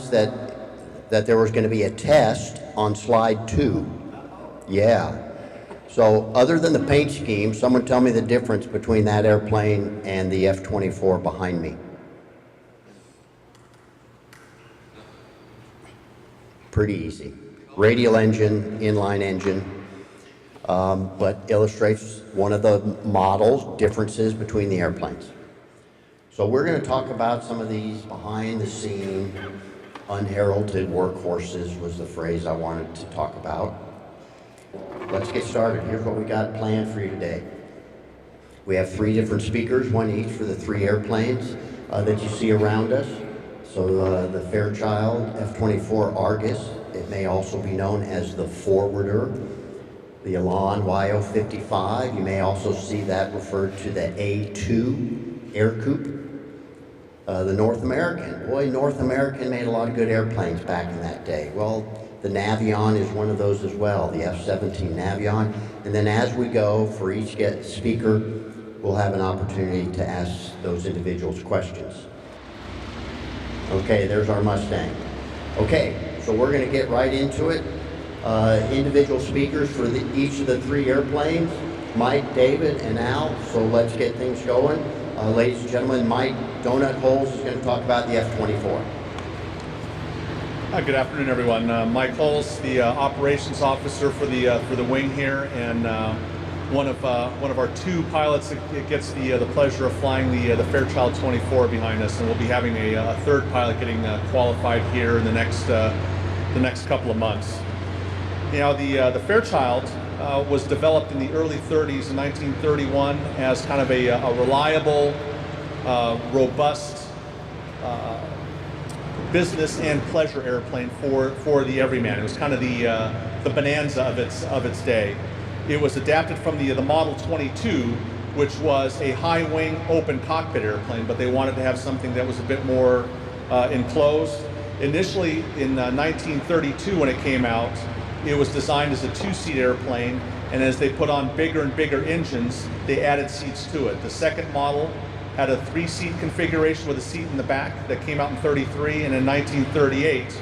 that there was going to be a test on slide 2. Yeah. So other than the paint scheme, someone tell me the difference between that airplane and the F-24 behind me. Pretty easy. Radial engine, inline engine, but illustrates one of the models differences between the airplanes. So we're going to talk about some of these behind the scene, unheralded workhorses was the phrase I wanted to talk about. Let's get started. Here's what we got planned for you today. We have 3 different speakers, one each for the 3 airplanes that you see around us. So the Fairchild F-24 Argus, it may also be known as the Forwarder. The Elan YO-55, you may also see that referred to the A2 Air Coupe. The North American, boy, North American made a lot of good airplanes back in that day. Well, the Navion is one of those as well, the F-17 Navion. And then as we go, for each speaker, we'll have an opportunity to ask those individuals questions. Okay, there's our Mustang. Okay, so we're going to get right into it. Individual speakers for each of the 3 airplanes, Mike, David, and Al. So let's get things going. Ladies and gentlemen, Mike Donut Holes is going to talk about the F-24. Good afternoon, everyone. Mike Holes, the operations officer for the wing here, and one of our 2 pilots that gets the pleasure of flying the Fairchild 24 behind us, and we'll be having a 3rd pilot getting qualified here in the next couple of months. You know, the Fairchild was developed in the early 30s in 1931 as kind of a reliable, robust business and pleasure airplane for the everyman. It was kind of the bonanza of its day. It was adapted from the Model 22, which was a high wing open cockpit airplane, but they wanted to have something that was a bit more enclosed. Initially in 1932 when it came out, it was designed as a 2-seat airplane, and as they put on bigger and bigger engines, they added seats to it. The second model had a 3-seat configuration with a seat in the back that came out in 33, and in 1938,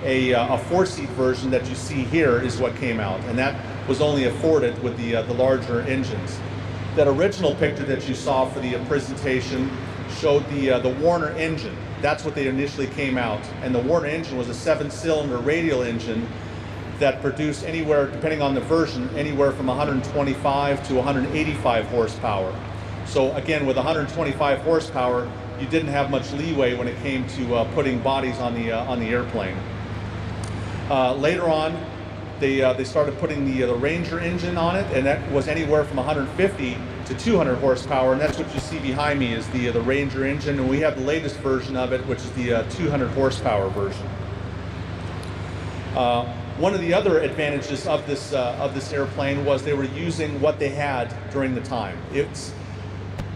a 4-seat version that you see here is what came out, and that was only afforded with the larger engines. That original picture that you saw for the presentation showed the Warner engine. That's what they initially came out, and the Warner engine was a 7-cylinder radial engine that produced anywhere, depending on the version, anywhere from 125 to 185 horsepower. So again, with 125 horsepower, you didn't have much leeway when it came to putting bodies on the airplane. Later on, they started putting the Ranger engine on it, and that was anywhere from 150 to 200 horsepower, and that's what you see behind me is the Ranger engine, and we have the latest version of it, which is the 200 horsepower version. One of the other advantages of this airplane was they were using what they had during the time.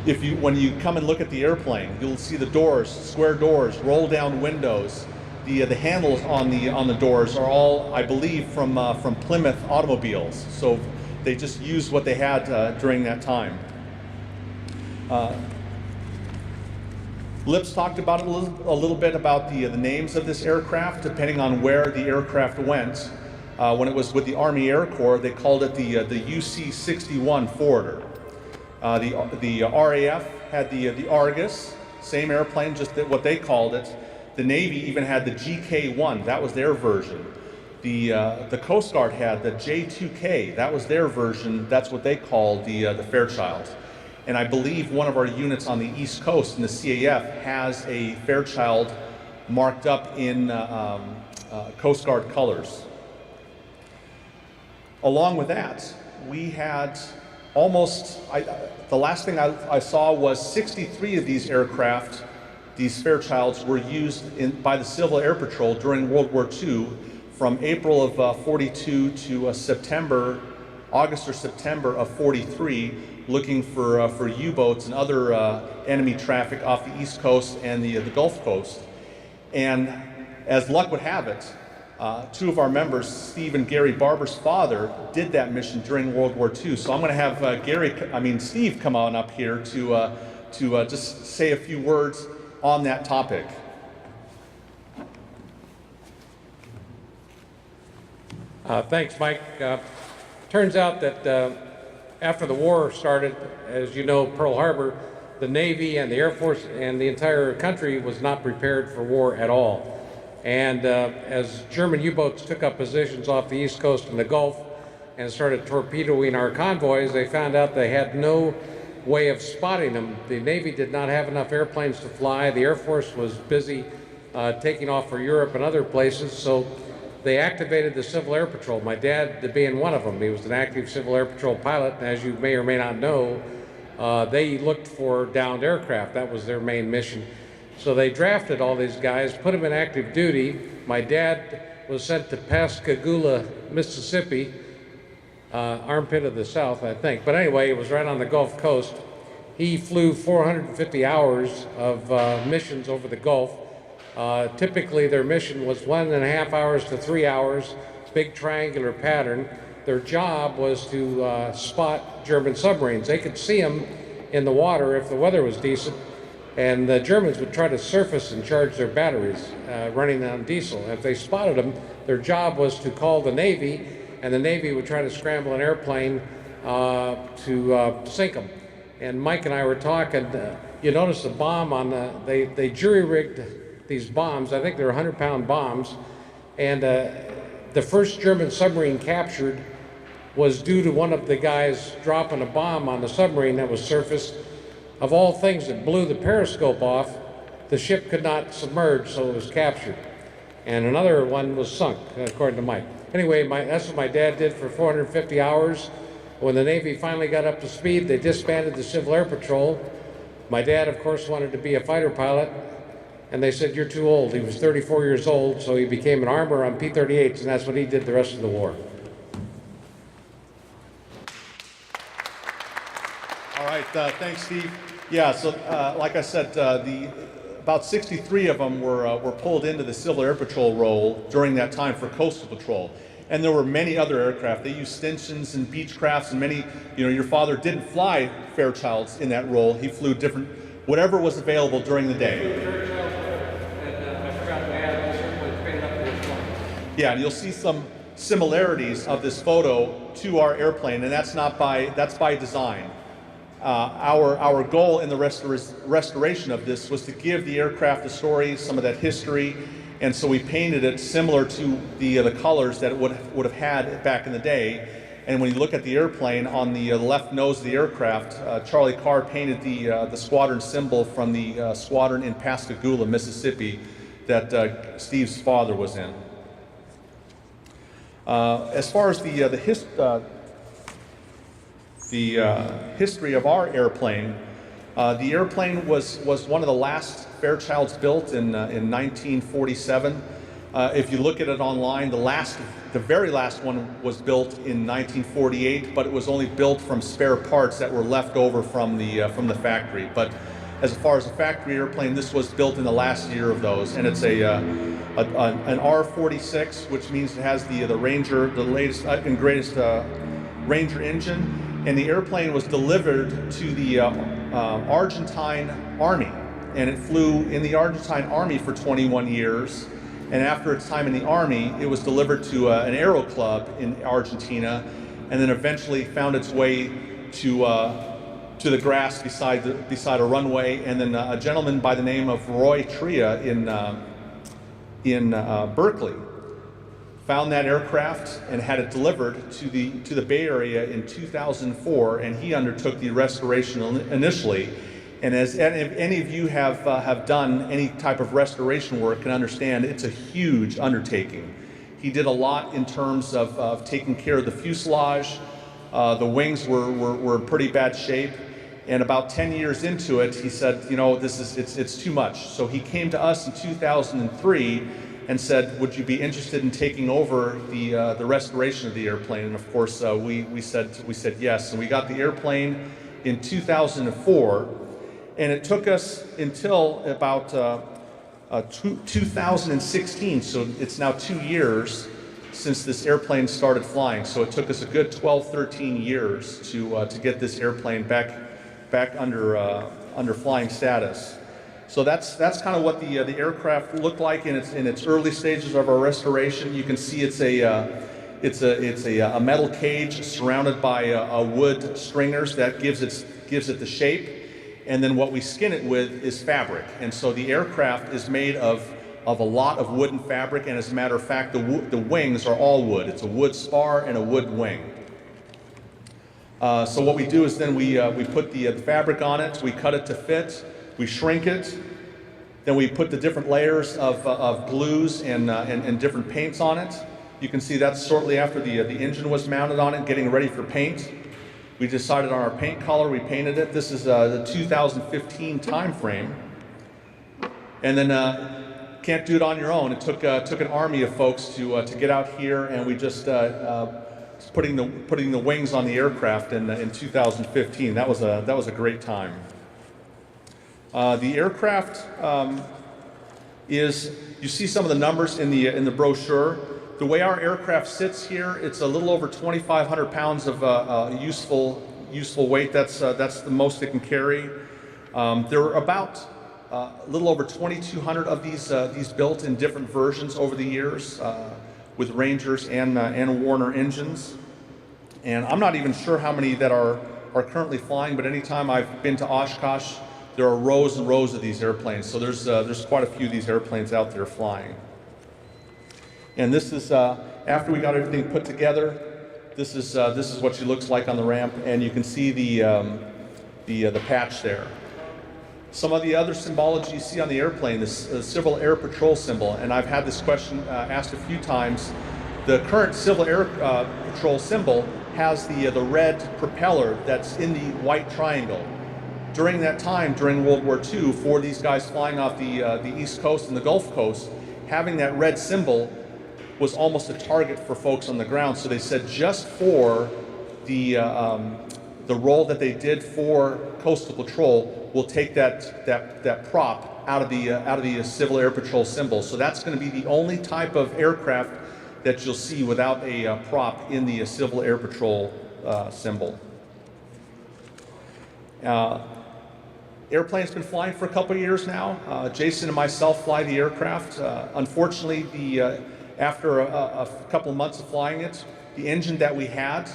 When you come and look at the airplane, you'll see the doors, square doors, roll down windows. The handles on the doors are all, I believe, from Plymouth automobiles. So they just used what they had during that time. Lips talked about a little bit about the names of this aircraft, depending on where the aircraft went. When it was with the Army Air Corps, they called it the UC-61 Forwarder. The RAF had the Argus, same airplane, just what they called it. The Navy even had the GK-1, that was their version. The Coast Guard had the J2K, that was their version, that's what they called the Fairchild. And I believe one of our units on the East Coast in the CAF has a Fairchild marked up in Coast Guard colors. Along with that, we had the last thing I saw was 63 of these aircraft, these Fairchilds, were used by the Civil Air Patrol during World War II from April of 42 to August or September of 43, looking for U-boats and other enemy traffic off the East Coast and the Gulf Coast. And as luck would have it, 2 of our members, Steve and Gary Barber's father, did that mission during World War II. So I'm going to have Steve come on up here to just say a few words on that topic. Thanks, Mike. Turns out that after the war started, as you know, Pearl Harbor, the Navy and the Air Force and the entire country was not prepared for war at all. And as German U-boats took up positions off the East Coast in the Gulf and started torpedoing our convoys, they found out they had no way of spotting them. The Navy did not have enough airplanes to fly. The Air Force was busy taking off for Europe and other places, so they activated the Civil Air Patrol, my dad being one of them. He was an active Civil Air Patrol pilot, and as you may or may not know, they looked for downed aircraft. That was their main mission. So they drafted all these guys, put them in active duty. My dad was sent to Pascagoula, Mississippi, armpit of the South, I think. But anyway, it was right on the Gulf Coast. He flew 450 hours of missions over the Gulf. Typically, their mission was 1.5 hours to 3 hours, big triangular pattern. Their job was to spot German submarines. They could see them in the water if the weather was decent, and the Germans would try to surface and charge their batteries running on diesel. If they spotted them, their job was to call the Navy, and the Navy would try to scramble an airplane to sink them. And Mike and I were talking, you notice the bomb on they jury-rigged these bombs. I think they're 100-pound bombs. And the first German submarine captured was due to one of the guys dropping a bomb on the submarine that was surfaced. Of all things, it blew the periscope off. The ship could not submerge, so it was captured. And another one was sunk, according to Mike. Anyway, that's what my dad did for 450 hours. When the Navy finally got up to speed, they disbanded the Civil Air Patrol. My dad, of course, wanted to be a fighter pilot, and they said, "You're too old." He was 34 years old, so he became an armor on P-38s, and that's what he did the rest of the war. All right, thanks, Steve. Yeah, so like I said, about 63 of them were pulled into the Civil Air Patrol role during that time for coastal patrol. And there were many other aircraft. They used Stinchons and Beechcrafts, and many, your father didn't fly Fairchilds in that role. He flew different, whatever was available during the day. Yeah, and you'll see some similarities of this photo to our airplane, and that's by design. Our goal in the restoration of this was to give the aircraft a story, some of that history, and so we painted it similar to the colors that it would have had back in the day. And when you look at the airplane, on the left nose of the aircraft, Charlie Carr painted the squadron symbol from the squadron in Pascagoula, Mississippi, that Steve's father was in. As far as the history of our airplane, the airplane was one of the last Fairchilds built in 1947. If you look at it online, the very last one was built in 1948, but it was only built from spare parts that were left over from the factory. But as far as a factory airplane, this was built in the last year of those, and it's an R46, which means it has the Ranger, the latest and greatest Ranger engine, and the airplane was delivered to the Argentine Army, and it flew in the Argentine Army for 21 years. And after its time in the Army, it was delivered to an aero club in Argentina, and then eventually found its way to the grass beside a runway. And then a gentleman by the name of Roy Tria in Berkeley found that aircraft and had it delivered to the Bay Area in 2004, and he undertook the restoration initially. And as if any of you have done any type of restoration work and understand, it's a huge undertaking. He did a lot in terms of taking care of the fuselage. The wings were in pretty bad shape, and about 10 years into it, he said, it's too much. So he came to us in 2003 and said, would you be interested in taking over the restoration of the airplane? And of course, we said yes. And we got the airplane in 2004. And it took us until about 2016, so it's now 2 years since this airplane started flying. So it took us a good 12, 13 years to get this airplane back under flying status. So that's kind of what the aircraft looked like in its early stages of our restoration. You can see it's It's a metal cage surrounded by wood stringers that gives it the shape. And then what we skin it with is fabric. And so the aircraft is made of a lot of wooden fabric, and as a matter of fact, the wings are all wood. It's a wood spar and a wood wing. So what we do is then we put the fabric on it, we cut it to fit, we shrink it, then we put the different layers of glues and different paints on it. You can see that's shortly after the engine was mounted on it, getting ready for paint. We decided on our paint color, we painted it. This is the 2015 time frame. And then can't do it on your own. It took an army of folks to get out here, and we just putting the wings on the aircraft in 2015. That was a great time. The aircraft you see some of the numbers in the brochure. The way our aircraft sits here, it's a little over 2,500 pounds of useful weight. That's the most it can carry. There are about a little over 2,200 of these built in different versions over the years, with Rangers and Warner engines. And I'm not even sure how many that are currently flying, but anytime I've been to Oshkosh, there are rows and rows of these airplanes. So there's quite a few of these airplanes out there flying. And this is after we got everything put together. This is what she looks like on the ramp, and you can see the patch there. Some of the other symbology you see on the airplane, this Civil Air Patrol symbol, and I've had this question asked a few times. The current Civil Air Patrol symbol has the red propeller that's in the white triangle. During that time, during World War II, for these guys flying off the East Coast and the Gulf Coast, having that red symbol was almost a target for folks on the ground. So they said just for the role that they did for Coastal Patrol, we'll take that prop out of the Civil Air Patrol symbol. So that's going to be the only type of aircraft that you'll see without a prop in the Civil Air Patrol symbol. Airplane's been flying for a couple of years now. Jason and myself fly the aircraft. Unfortunately, after a couple of months of flying it, the engine that we had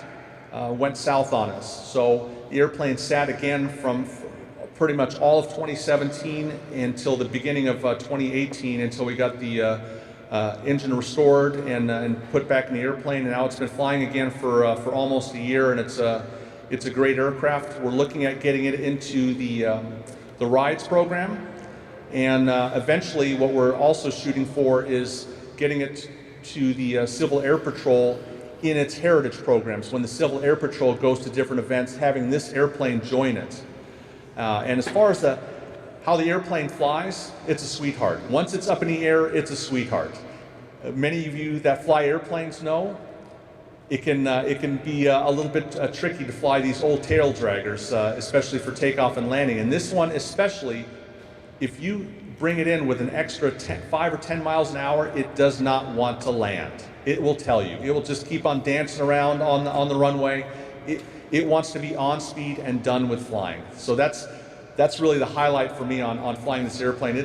went south on us. So the airplane sat again from pretty much all of 2017 until the beginning of 2018, until we got the engine restored and put back in the airplane. And now it's been flying again for almost a year, and it's a great aircraft. We're looking at getting it into the rides program, and eventually what we're also shooting for is getting it to the Civil Air Patrol in its heritage programs. When the Civil Air Patrol goes to different events, having this airplane join it. And as far as how the airplane flies, it's a sweetheart. Once it's up in the air, it's a sweetheart. Many of you that fly airplanes know it can be a little bit tricky to fly these old tail draggers, especially for takeoff and landing. And this one especially, if you bring it in with an extra 5 or 10 miles an hour, it does not want to land. It will tell you. It will just keep on dancing around on the runway. It wants to be on speed and done with flying. So that's really the highlight for me on flying this airplane.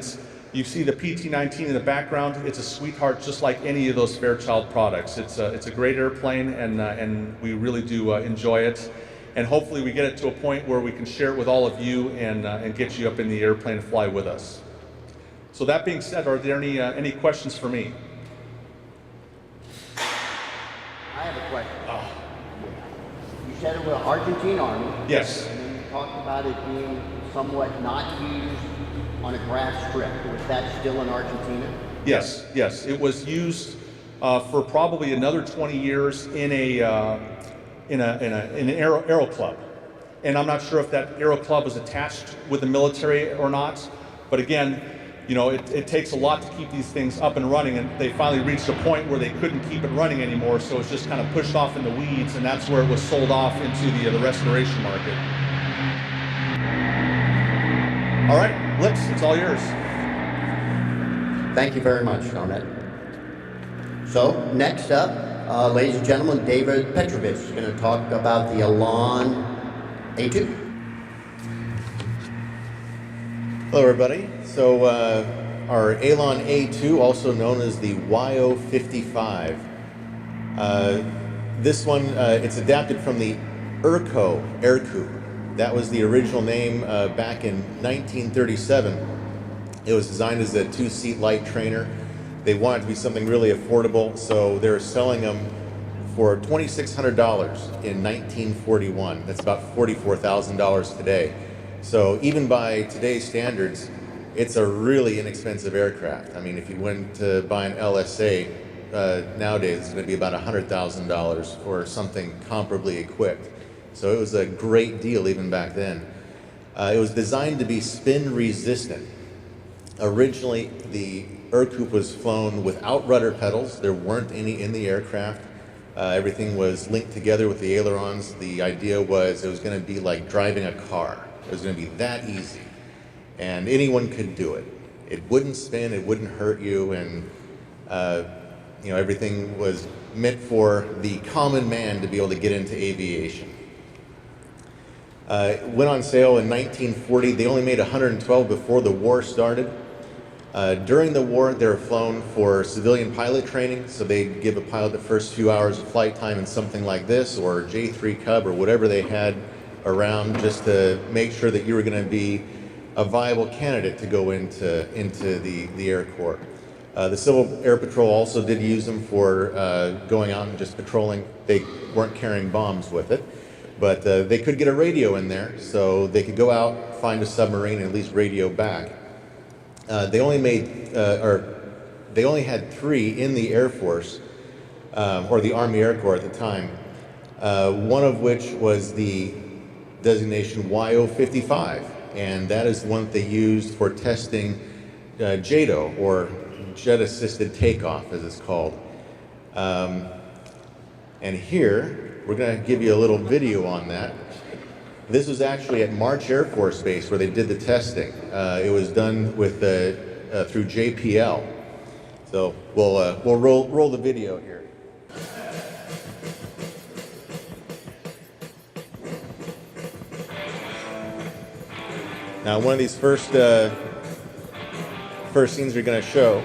You see the PT-19 in the background. It's a sweetheart, just like any of those Fairchild products. It's a great airplane, and we really do enjoy it. And hopefully we get it to a point where we can share it with all of you and get you up in the airplane and fly with us. So that being said, are there any questions for me? I have a question. You said it was an Argentine Army. Yes. And then you talked about it being somewhat not used on a grass strip. Was that still in Argentina? Yes. It was used for probably another 20 years in an aero club. And I'm not sure if that aero club was attached with the military or not. But again, you know, it takes a lot to keep these things up and running, and they finally reached a point where they couldn't keep it running anymore, so it's just kind of pushed off in the weeds, and that's where it was sold off into the restoration market. All right, Lips, it's all yours. Thank you very much, Donette. So next up, ladies and gentlemen, David Petrovich is going to talk about the Elan A2. Hello everybody. So our Elan A2, also known as the YO55. This one, it's adapted from the Urco air coupe. That was the original name back in 1937. It was designed as a two-seat light trainer. They wanted it to be something really affordable, so they're selling them for $2,600 in 1941. That's about $44,000 today. So even by today's standards, it's a really inexpensive aircraft. I mean, if you went to buy an LSA nowadays, it's going to be about $100,000 for something comparably equipped. So it was a great deal even back then. It was designed to be spin resistant. Originally, the air coupe was flown without rudder pedals. There weren't any in the aircraft. Everything was linked together with the ailerons. The idea was it was going to be like driving a car. It was going to be that easy, and anyone could do it. It wouldn't spin, it wouldn't hurt you, and everything was meant for the common man to be able to get into aviation. It went on sale in 1940. They only made 112 before the war started. During the war, they were flown for civilian pilot training, so they'd give a pilot the first few hours of flight time in something like this, or J3 Cub, or whatever they had around, just to make sure that you were going to be a viable candidate to go into the Air Corps. The Civil Air Patrol also did use them for going out and just patrolling. They weren't carrying bombs with it, but they could get a radio in there, so they could go out, find a submarine, and at least radio back. They only had 3 in the Air Force, or the Army Air Corps at the time, one of which was the designation YO55, and that is the one that they used for testing JATO, or Jet Assisted Takeoff, as it's called. And here, we're going to give you a little video on that. This was actually at March Air Force Base where they did the testing. It was done with through JPL. So we'll roll the video here. Now, one of these first scenes we're going to show.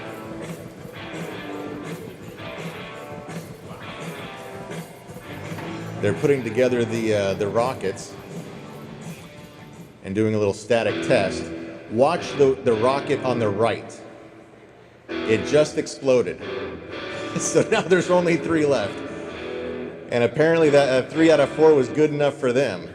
They're putting together the rockets and doing a little static test. Watch the rocket on the right. It just exploded. So now there's only 3 left. And apparently that 3 out of 4 was good enough for them.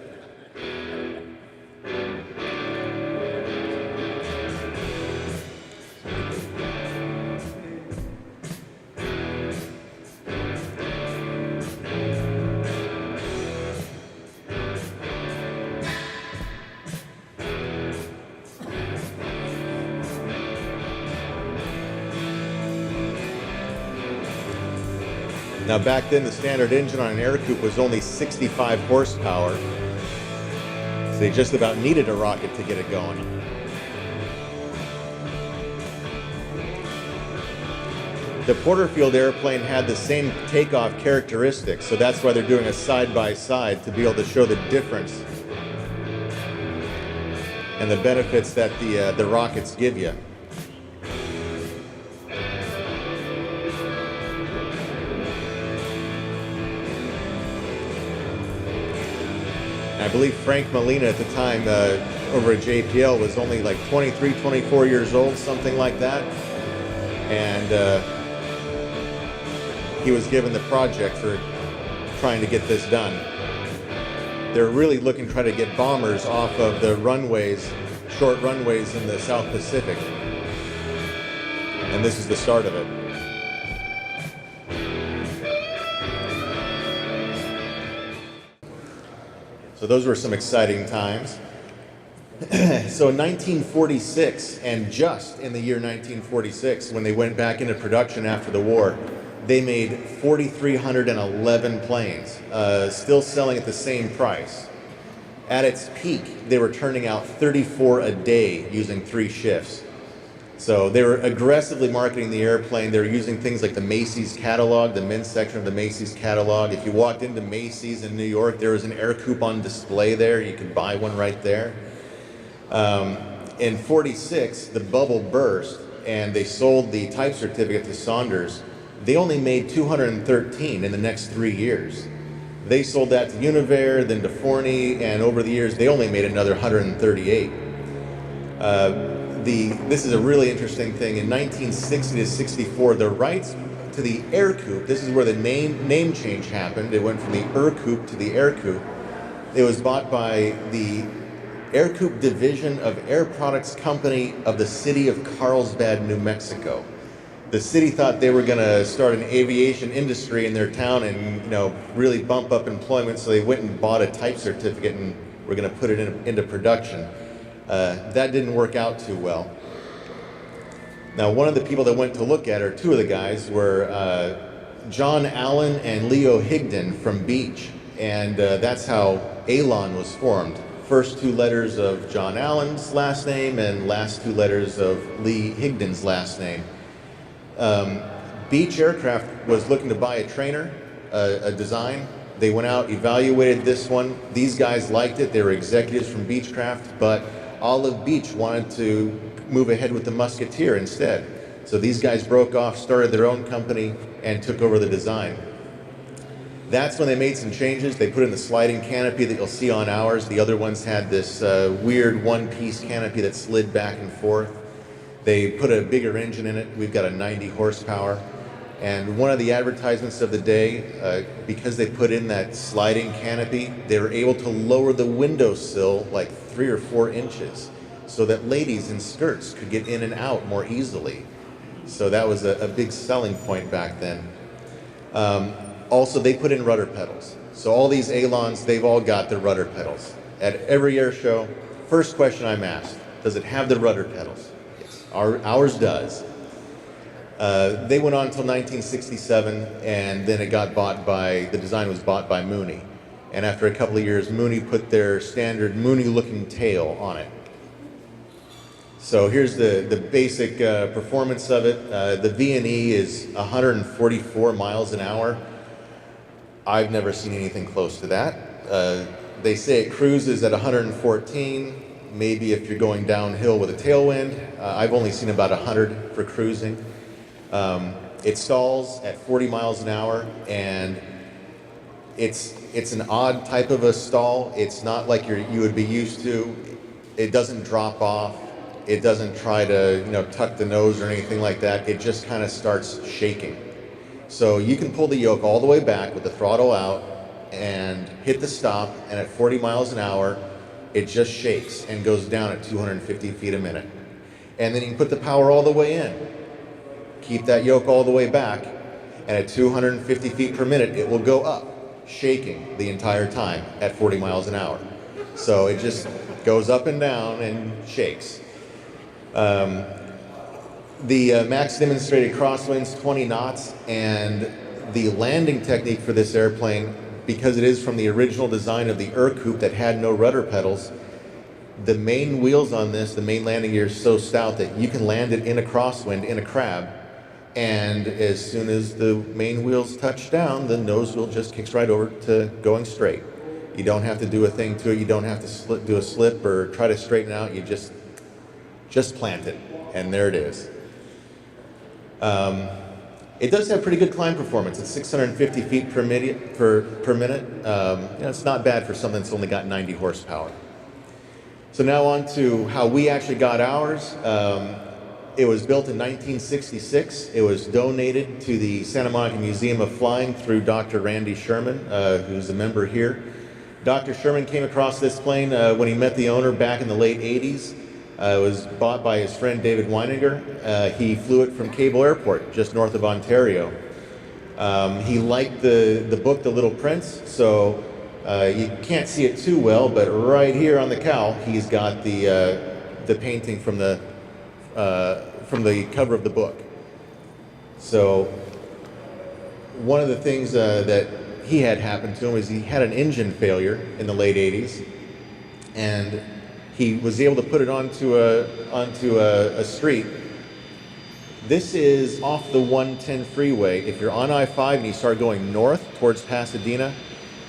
Now back then, the standard engine on an air coupe was only 65 horsepower, so they just about needed a rocket to get it going. The Porterfield airplane had the same takeoff characteristics, so that's why they're doing a side-by-side to be able to show the difference and the benefits that the rockets give you. I believe Frank Molina at the time over at JPL was only like 23, 24 years old, something like that. And he was given the project for trying to get this done. They're really looking to try to get bombers off of the runways, short runways in the South Pacific. And this is the start of it. So those were some exciting times. So in 1946, and just in the year 1946, when they went back into production after the war, they made 4,311 planes, still selling at the same price. At its peak, they were turning out 34 a day using 3 shifts. So they were aggressively marketing the airplane. They were using things like the Macy's catalog, the men's section of the Macy's catalog. If you walked into Macy's in New York, there was an air coupe on display there. You could buy one right there. In 46, the bubble burst, and they sold the type certificate to Saunders They only made 213 in the next 3 years. They sold that to Univair, then to Forney, and over the years, they only made another 138. This is a really interesting thing. In 1960 to 64, the rights to the Air Coupe, this is where the name change happened. It went from the Coupe to the Air Coupe. It was bought by the Air Coupe division of Air Products Company of the city of Carlsbad, New Mexico. The city thought they were going to start an aviation industry in their town and, you know, really bump up employment, so they went and bought a type certificate and were going to put it into production. That didn't work out too well. Now, one of the people that went to look at her, two of the guys, were John Allen and Leo Higdon from Beach, and that's how Alon was formed. First two letters of John Allen's last name and last two letters of Lee Higdon's last name. Beach Aircraft was looking to buy a trainer, a design. They went out, evaluated this one. These guys liked it. They were executives from Beechcraft, but Olive Beach wanted to move ahead with the Musketeer instead. So these guys broke off, started their own company, and took over the design. That's when they made some changes. They put in the sliding canopy that you'll see on ours. The other ones had this weird one-piece canopy that slid back and forth. They put a bigger engine in it. We've got a 90 horsepower. And one of the advertisements of the day, because they put in that sliding canopy, they were able to lower the windowsill like 3 or 4 inches so that ladies in skirts could get in and out more easily. So that was a big selling point back then. Also, they put in rudder pedals. So all these Alons, they've all got their rudder pedals. At every air show, first question I'm asked, does it have the rudder pedals? Yes, ours does. They went on until 1967, and then it got bought by, the design was bought by Mooney. And after a couple of years, Mooney put their standard Mooney-looking tail on it. So here's the basic performance of it. The V&E is 144 miles an hour. I've never seen anything close to that. They say it cruises at 114, maybe if you're going downhill with a tailwind. I've only seen about 100 for cruising. It stalls at 40 miles an hour, and it's an odd type of a stall. It's not like you would be used to. It doesn't drop off. It doesn't try to tuck the nose or anything like that. It just kind of starts shaking. So you can pull the yoke all the way back with the throttle out and hit the stop, and at 40 miles an hour, it just shakes and goes down at 250 feet a minute. And then you can put the power all the way in. Keep that yoke all the way back, and at 250 feet per minute, it will go up, shaking the entire time at 40 miles an hour. So it just goes up and down and shakes. The max demonstrated crosswinds 20 knots, and the landing technique for this airplane, because it is from the original design of the Coupe that had no rudder pedals, the main wheels on this, the main landing gear is so stout that you can land it in a crosswind, in a crab, and as soon as the main wheels touch down, the nose wheel just kicks right over to going straight. You don't have to do a thing to it. You don't have to do a slip or try to straighten out. You just plant it, and there it is. It does have pretty good climb performance. It's 650 feet per minute. It's not bad for something that's only got 90 horsepower. So now on to how we actually got ours. It was built in 1966. It was donated to the Santa Monica Museum of Flying through Dr. Randy Sherman, who's a member here. Dr. Sherman came across this plane when he met the owner back in the late 80s. It was bought by his friend David Weininger. He flew it from Cable Airport, just north of Ontario. He liked the book, The Little Prince, so you can't see it too well, but right here on the cowl, he's got the painting from the cover of the book. So one of the things that he had happened to him is he had an engine failure in the late 80s, and he was able to put it onto a street. This is off the 110 freeway. If you're on I-5 and you start going north towards Pasadena,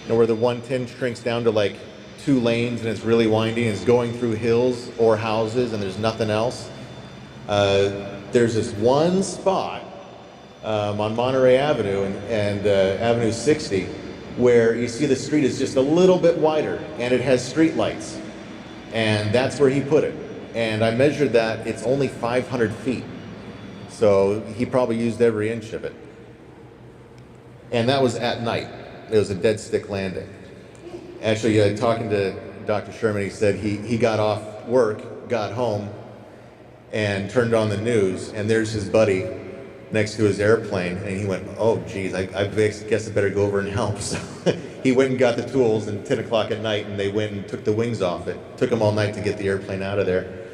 where the 110 shrinks down to like 2 lanes and it's really windy and it's going through hills or houses and there's nothing else. There's this one spot on Monterey Avenue and Avenue 60, where you see the street is just a little bit wider and it has street lights. And that's where he put it. And I measured that, it's only 500 feet. So he probably used every inch of it. And that was at night. It was a dead stick landing. Actually, talking to Dr. Sherman, he said he got off work, got home, and turned on the news, and there's his buddy next to his airplane, and he went, oh geez, I guess I better go over and help. So he went and got the tools, and 10 o'clock at night, and they went and took the wings off it. Took him all night to get the airplane out of there.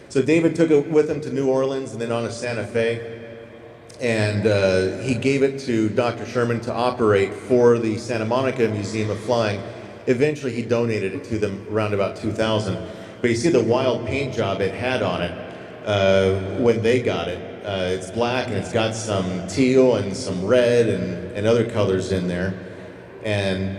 So David took it with him to New Orleans and then on to Santa Fe, and he gave it to Dr. Sherman to operate for the Santa Monica Museum of Flying. Eventually he donated it to them around about 2000. But you see the wild paint job it had on it when they got it. It's black and it's got some teal and some red and other colors in there. And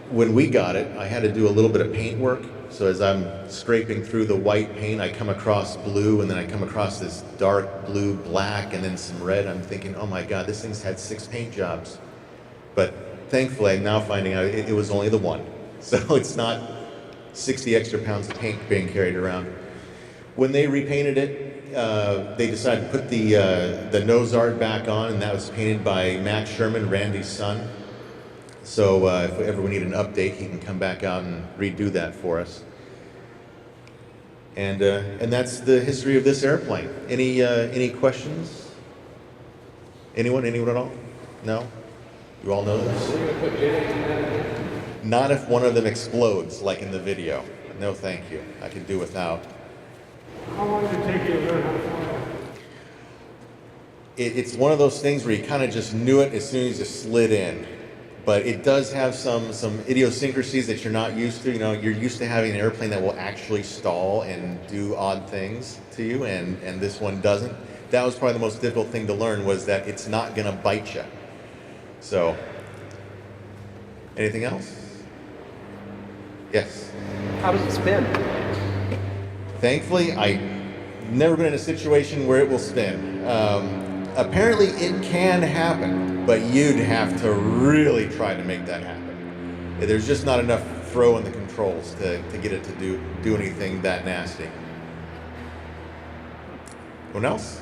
when we got it, I had to do a little bit of paint work. So as I'm scraping through the white paint, I come across blue, and then I come across this dark blue, black, and then some red. I'm thinking, oh my God, this thing's had 6 paint jobs. But thankfully, I'm now finding out it was only the one. So it's not 60 extra pounds of paint being carried around. When they repainted it, they decided to put the nose art back on, and that was painted by Matt Sherman, Randy's son. So if ever we need an update, he can come back out and redo that for us. And that's the history of this airplane. Any questions? Anyone at all? No? You all know this? Not if one of them explodes, like in the video. No, thank you. I could do without. How long did it take you to learn how to fly? It's one of those things where you kind of just knew it as soon as you slid in. But it does have some idiosyncrasies that you're not used to. You know, you're used to having an airplane that will actually stall and do odd things to you, and this one doesn't. That was probably the most difficult thing to learn, was that it's not gonna bite you. So, anything else? Yes? How does it spin? Thankfully, I've never been in a situation where it will spin. Apparently it can happen, but you'd have to really try to make that happen. There's just not enough throw in the controls to get it to do anything that nasty. Anyone else?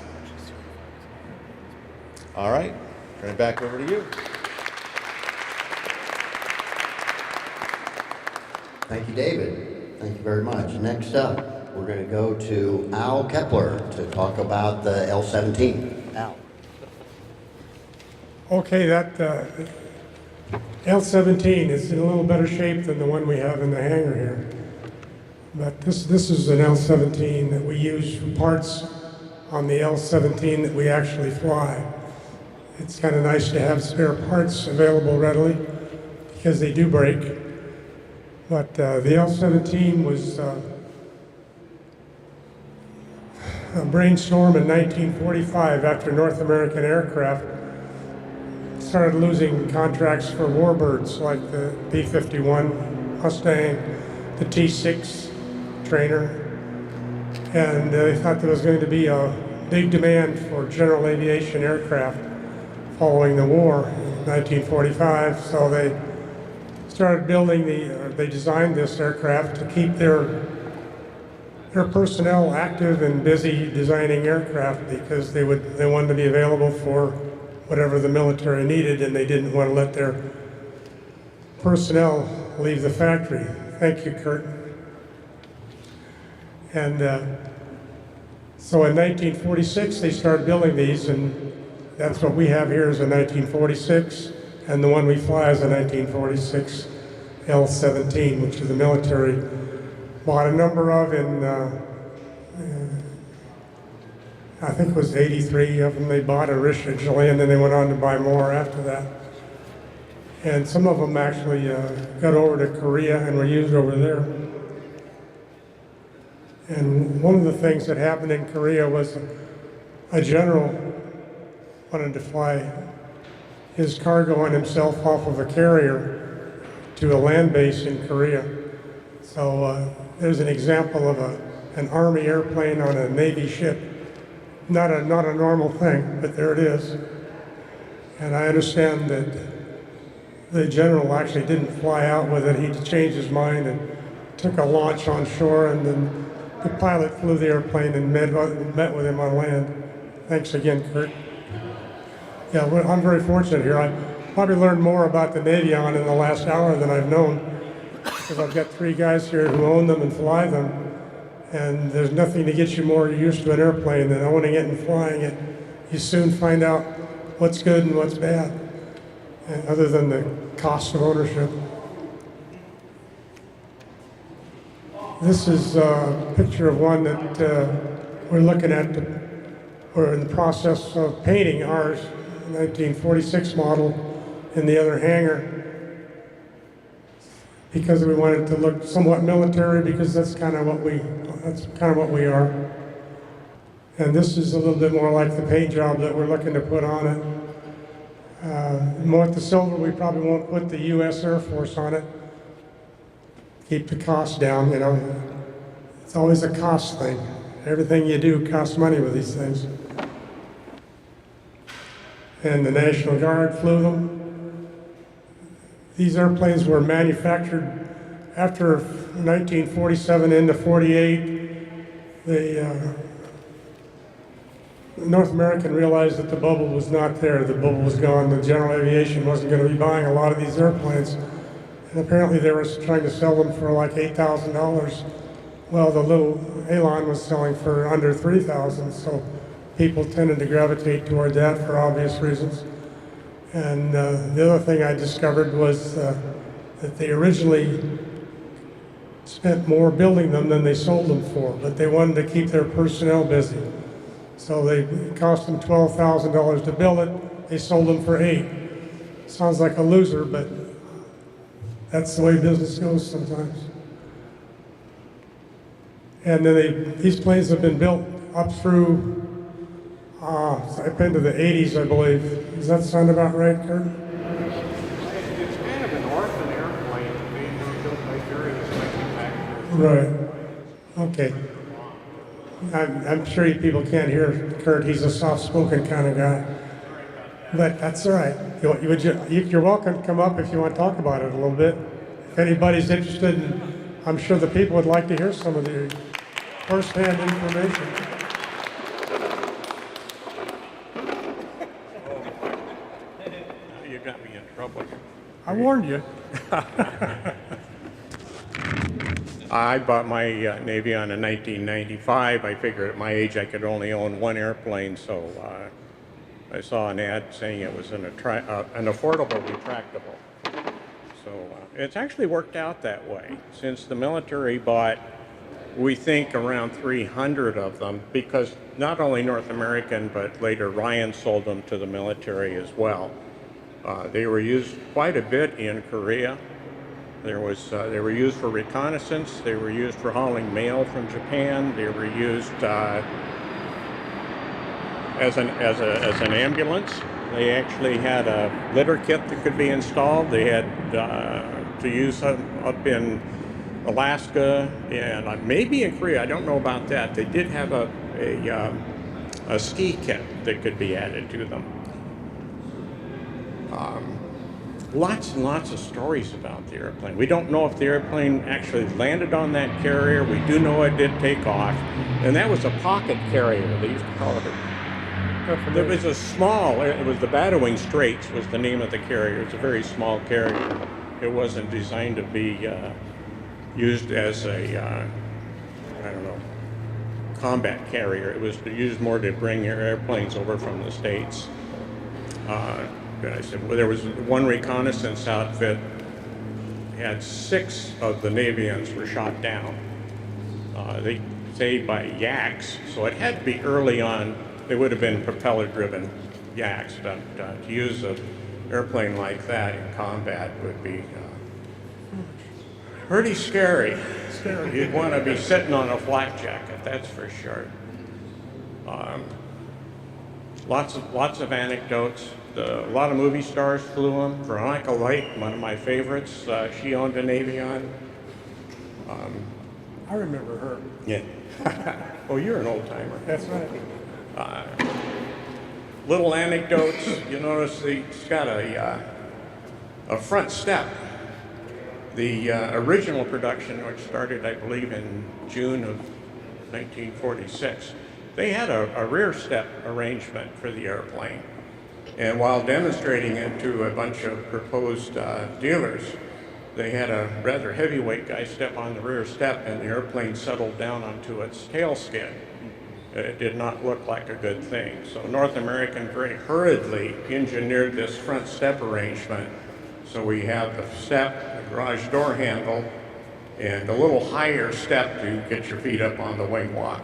All right, turn it back over to you. Thank you, David. Thank you very much. Next up, we're going to go to Al Kepler to talk about the L-17. Al. Okay, that L-17 is in a little better shape than the one we have in the hangar here. But this is an L-17 that we use for parts on the L-17 that we actually fly. It's kind of nice to have spare parts available readily because they do break. But the L-17 was a brainstorm in 1945 after North American Aircraft started losing contracts for warbirds like the B-51 Mustang, the T-6 trainer, and they thought there was going to be a big demand for general aviation aircraft following the war in 1945, so they started building they designed this aircraft to keep their personnel active and busy designing aircraft because they wanted to be available for whatever the military needed, and they didn't want to let their personnel leave the factory. Thank you, Kurt. And so in 1946, they started building these, and that's what we have here is a 1946, and the one we fly is a 1946 L-17, which is the military bought a number of in I think it was 83 of them they bought originally, and then they went on to buy more after that. And some of them actually got over to Korea and were used over there. And one of the things that happened in Korea was a general wanted to fly his cargo and himself off of a carrier to a land base in Korea. So there's an example of an Army airplane on a Navy ship. Not a normal thing, but there it is. And I understand that the general actually didn't fly out with it. He changed his mind and took a launch on shore, and then the pilot flew the airplane and met with him on land. Thanks again, Kurt. Yeah, well, I'm very fortunate here. I probably learned more about the Navion in the last hour than I've known, because I've got 3 guys here who own them and fly them, and there's nothing to get you more used to an airplane than owning it and flying it. You soon find out what's good and what's bad, and other than the cost of ownership. This is a picture of one that we're looking at. We're in the process of painting ours, 1946 model, in the other hangar, because we wanted to look somewhat military, because that's kind of what we are. And this is a little bit more like the paint job that we're looking to put on it. More with the silver, we probably won't put the U.S. Air Force on it. Keep the cost down, you know. It's always a cost thing. Everything you do costs money with these things. And the National Guard flew them. These airplanes were manufactured after 1947 into 48. North American realized that the bubble was not there. The bubble was gone. The general aviation wasn't going to be buying a lot of these airplanes. And apparently they were trying to sell them for like $8,000. Well, the little Elon was selling for under $3,000, so people tended to gravitate toward that for obvious reasons. And the other thing I discovered was that they originally spent more building them than they sold them for, but they wanted to keep their personnel busy. So it cost them $12,000 to build it. They sold them for $8,000. Sounds like a loser, but that's the way business goes sometimes. And then these planes have been built up through, I've been to the 80s, I believe. Does that sound about right, Kurt? It's kind of an orphan airplane being built by various manufacturers. Right. Okay. I'm sure you people can't hear Kurt. He's a soft-spoken kind of guy. But that's all right. You're welcome to come up if you want to talk about it a little bit. If anybody's interested, I'm sure the people would like to hear some of the first-hand information. You got me in trouble. I warned you. I bought my Navion in 1995. I figured at my age I could only own one airplane, so I saw an ad saying it was an affordable retractable. So it's actually worked out that way. Since the military bought, we think, around 300 of them, because not only North American, but later Ryan sold them to the military as well. They were used quite a bit in Korea. They were used for reconnaissance. They were used for hauling mail from Japan. They were used as an ambulance. They actually had a litter kit that could be installed. They had to use up in Alaska and maybe in Korea. I don't know about that. They did have a ski kit that could be added to them. Lots and lots of stories about the airplane. We don't know if the airplane actually landed on that carrier. We do know it did take off. And that was a pocket carrier, they used to call it. There was a small, it was the Battlewing Straits was the name of the carrier. It's a very small carrier. It wasn't designed to be used as a, combat carrier. It was used more to bring airplanes over from the States. I said, well, there was one reconnaissance outfit, had 6 of the Navions were shot down. They say by yaks, so it had to be early on. They would have been propeller-driven yaks, but to use an airplane like that in combat would be pretty scary. You'd want to be sitting on a flak jacket, that's for sure. Lots of anecdotes. A lot of movie stars flew them. Veronica Light, one of my favorites, she owned a Navion. I remember her. Yeah. Oh, you're an old timer. That's right. Little anecdotes, you notice it's got a front step. The original production, which started, I believe, in June of 1946, they had a rear step arrangement for the airplane. And while demonstrating it to a bunch of proposed dealers, they had a rather heavyweight guy step on the rear step, and the airplane settled down onto its tail skid. It did not look like a good thing. So North American very hurriedly engineered this front step arrangement. So we have the step, the garage door handle, and a little higher step to get your feet up on the wing walk.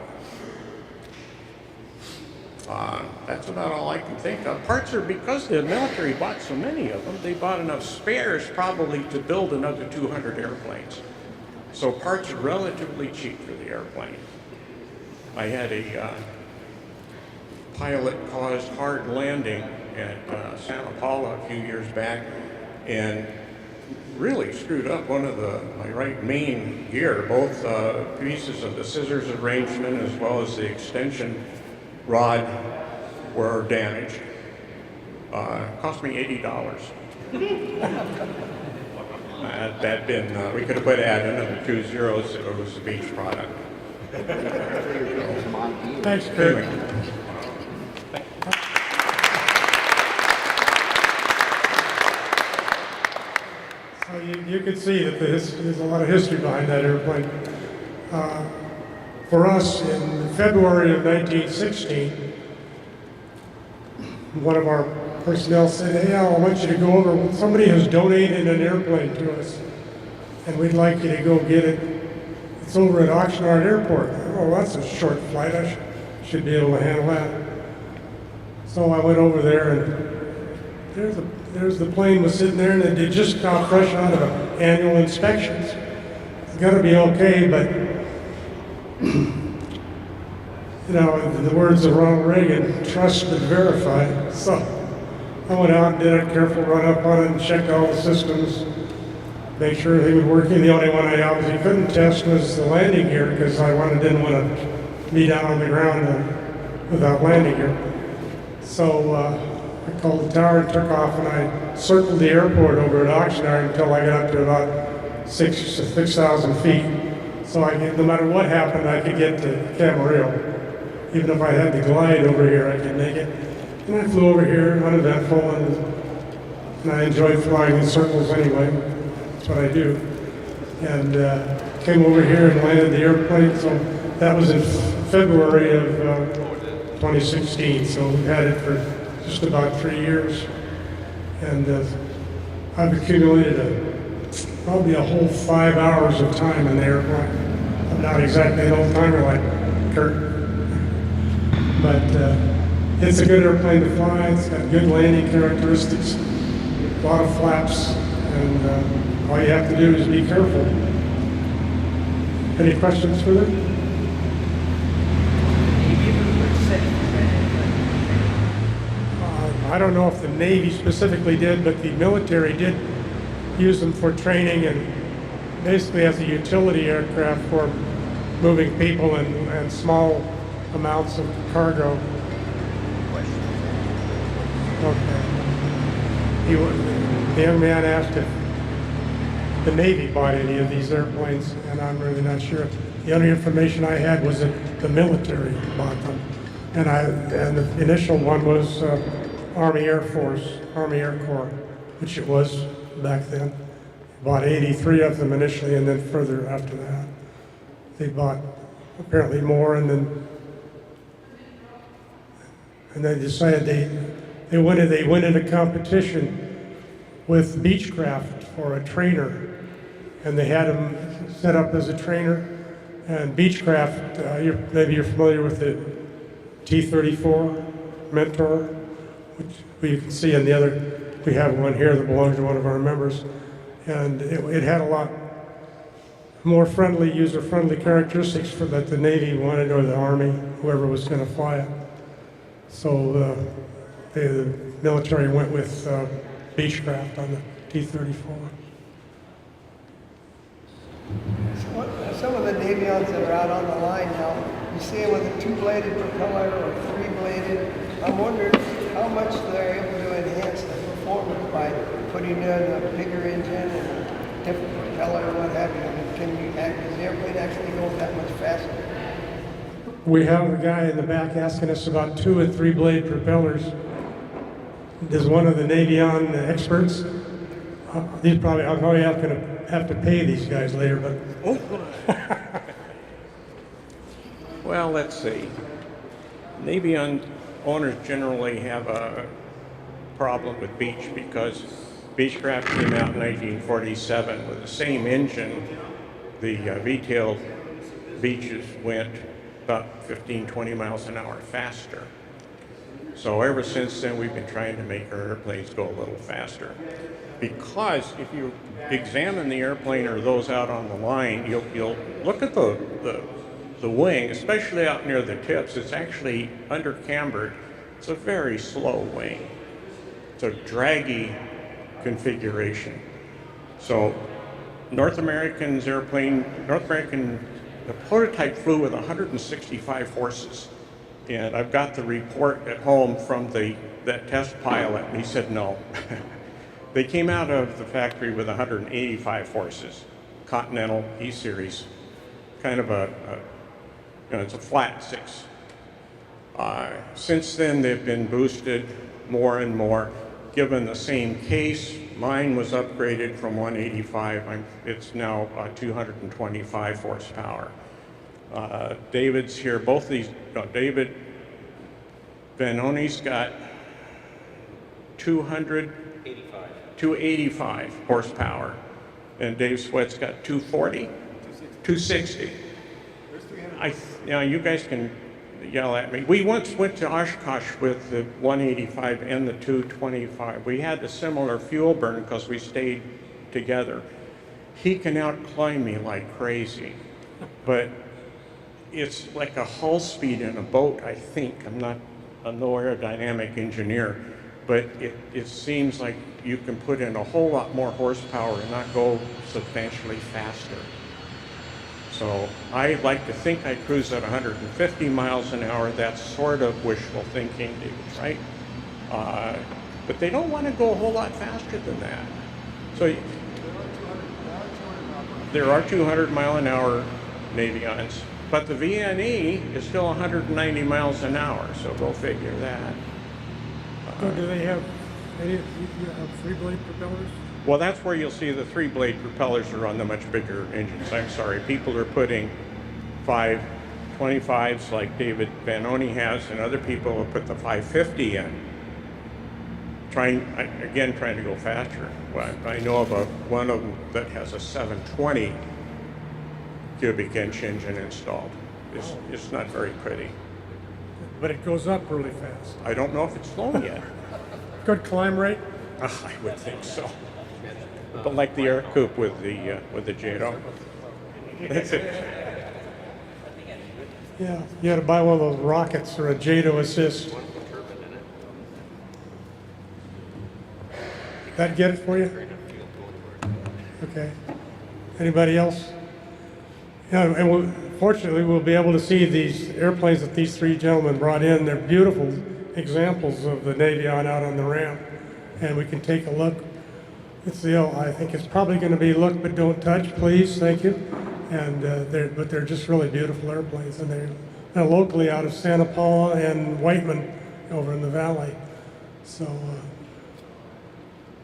That's about all I can think of. Parts are, because the military bought so many of them, they bought enough spares probably to build another 200 airplanes. So parts are relatively cheap for the airplane. I had a pilot-caused hard landing at Santa Paula a few years back and really screwed up one of my right main gear. Both pieces of the scissors arrangement as well as the extension rod were damaged. Cost me $80. That'd been, we could have put add another 2 zeros if it was a Beach product. Thanks, Kurt. So you can see that there's a lot of history behind that airplane. For us, in February of 1916, one of our personnel said, "Hey, Al, I want you to go over. Somebody has donated an airplane to us, and we'd like you to go get it. It's over at Oxnard Airport." Oh, that's a short flight. I should be able to handle that. So I went over there, and there's the plane was sitting there, and it just got fresh out of annual inspections. It's got to be okay, but you know, in the words of Ronald Reagan, trust but verify. So I went out and did a careful run up on it and checked all the systems, make sure everything was working. The only one I obviously couldn't test was the landing gear because didn't want to be down on the ground without landing gear. So I called the tower and took off, and I circled the airport over at Oxnard until I got up to about 6,000 feet. So no matter what happened, I could get to Camarillo. Even if I had to glide over here, I could make it. And I flew over here, uneventful, and I enjoyed flying in circles anyway. That's what I do. And came over here and landed the airplane. So that was in February of 2016. So we've had it for just about 3 years. And I've accumulated probably a whole 5 hours of time in the airplane. I'm not exactly an old timer like Kurt. But it's a good airplane to fly. It's got good landing characteristics, a lot of flaps, and all you have to do is be careful. Any questions for them? I don't know if the Navy specifically did, but the military did use them for training and basically as a utility aircraft for moving people and small amounts of cargo. Okay. The young man asked if the Navy bought any of these airplanes, and I'm really not sure. The only information I had was that the military bought them, and the initial one was Army Air Force, Army Air Corps, which it was back then. Bought 83 of them initially, and then further after that, they bought apparently more, and they decided they went in a competition with Beechcraft for a trainer, and they had him set up as a trainer. And Beechcraft, maybe you're familiar with the T-34 Mentor, which you can see in the other. We have one here that belongs to one of our members, and it had a lot more user-friendly characteristics that the Navy wanted, or the Army, whoever was going to fly it. So the military went with Beechcraft on the T-34. Some of the Navions that are out on the line now, you see it with a 2-bladed propeller or 3-bladed. I'm wondering, much they're able to enhance the performance by putting in a bigger engine and a different propeller and what have you? I mean, does the airplane actually go that much faster? We have a guy in the back asking us about 2 and 3 blade propellers. There's one of the Navion experts. I'll probably have to pay these guys later, but Well, let's see. Navy owners generally have a problem with Beech because Beechcraft came out in 1947 with the same engine. The V-tailed Beeches went about 15, 20 miles an hour faster. So ever since then, we've been trying to make our airplanes go a little faster. Because if you examine the airplane or those out on the line, you'll look at the wing, especially out near the tips. It's actually under cambered. It's a very slow wing. It's a draggy configuration. So the prototype flew with 165 horses. And I've got the report at home from that test pilot, and he said no. They came out of the factory with 185 horses, Continental E-Series, kind of it's a flat 6. Since then, they've been boosted more and more. Given the same case, mine was upgraded from 185. It's now 225 horsepower. David's here. Both these, David Vanoni's got 285 horsepower, and Dave Sweat's got 240, 260. You guys can yell at me. We once went to Oshkosh with the 185 and the 225. We had a similar fuel burn because we stayed together. He can outclimb me like crazy, but it's like a hull speed in a boat, I think. I'm no aerodynamic engineer, but it seems like you can put in a whole lot more horsepower and not go substantially faster. So I like to think I cruise at 150 miles an hour. That's sort of wishful thinking, David, right? But they don't want to go a whole lot faster than that. So there are 200 mile an hour Navions, but the VNE is still 190 miles an hour, so go figure that. do they have any 3-blade propellers? Well, that's where you'll see the 3-blade propellers are on the much bigger engines. I'm sorry, people are putting 525s like David Vanoni has, and other people will put the 550 in, trying to go faster. Well, I know of one of them that has a 720 cubic inch engine installed. It's not very pretty. But it goes up really fast. I don't know if it's flown yet. Good climb rate? I would think so. But like the air coupe with the JATO. That's it. Yeah, you had to buy one of those rockets or a JATO assist. That get it for you? Okay. Anybody else? Yeah, and fortunately, we'll be able to see these airplanes that these 3 gentlemen brought in. They're beautiful examples of the Navion out on the ramp, and we can take a look. I think it's probably going to be look but don't touch, please, thank you. And they're just really beautiful airplanes, and they're locally out of Santa Paula and Whiteman over in the valley. So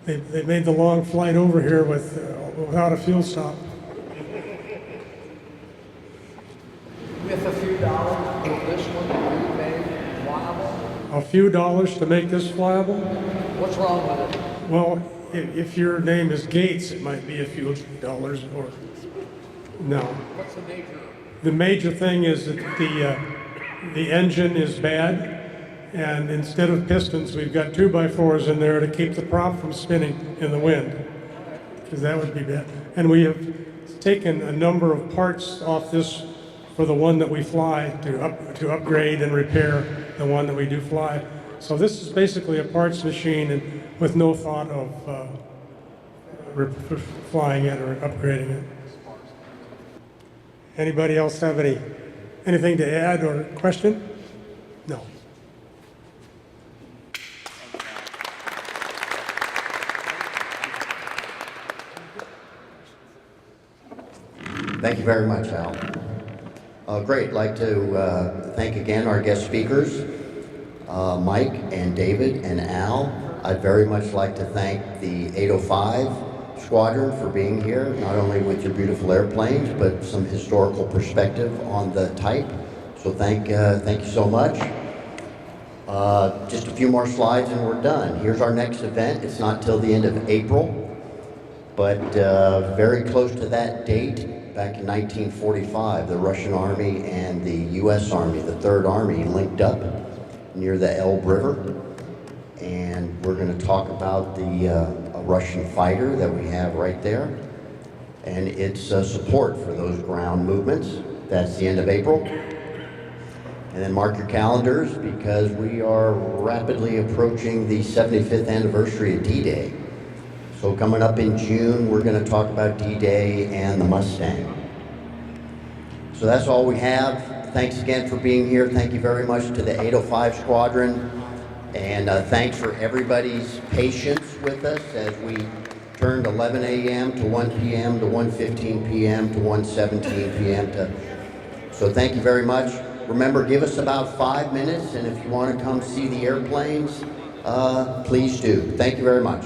they made the long flight over here without a fuel stop. With a few dollars, will this one be made viable? A few dollars to make this flyable? What's wrong with it? Well, if your name is Gates, it might be a few dollars, or no. What's the major? The major thing is that the engine is bad, and instead of pistons, we've got 2x4s in there to keep the prop from spinning in the wind, because that would be bad. And we have taken a number of parts off this for the one that we fly to upgrade and repair the one that we do fly. So this is basically a parts machine and with no thought of flying it or upgrading it. Anybody else have anything to add or question? No. Thank you very much, Al. Great. I'd like to thank again our guest speakers, Mike and David and Al. I'd very much like to thank the 805 Squadron for being here, not only with your beautiful airplanes, but some historical perspective on the type. So thank you so much. Just a few more slides and we're done. Here's our next event. It's not till the end of April, but very close to that date, back in 1945, the Russian Army and the U.S. Army, the Third Army, linked up near the Elbe River. And we're going to talk about the a Russian fighter that we have right there and its support for those ground movements. That's the end of April. And then mark your calendars because we are rapidly approaching the 75th anniversary of D-Day. So coming up in June, we're going to talk about D-Day and the Mustang. So that's all we have. Thanks again for being here. Thank you very much to the 805 Squadron. And thanks for everybody's patience with us as we turned 11 a.m. to 1 p.m. to 1:15 p.m. to 1:17 p.m. So thank you very much. Remember, give us about 5 minutes, and if you want to come see the airplanes, please do. Thank you very much.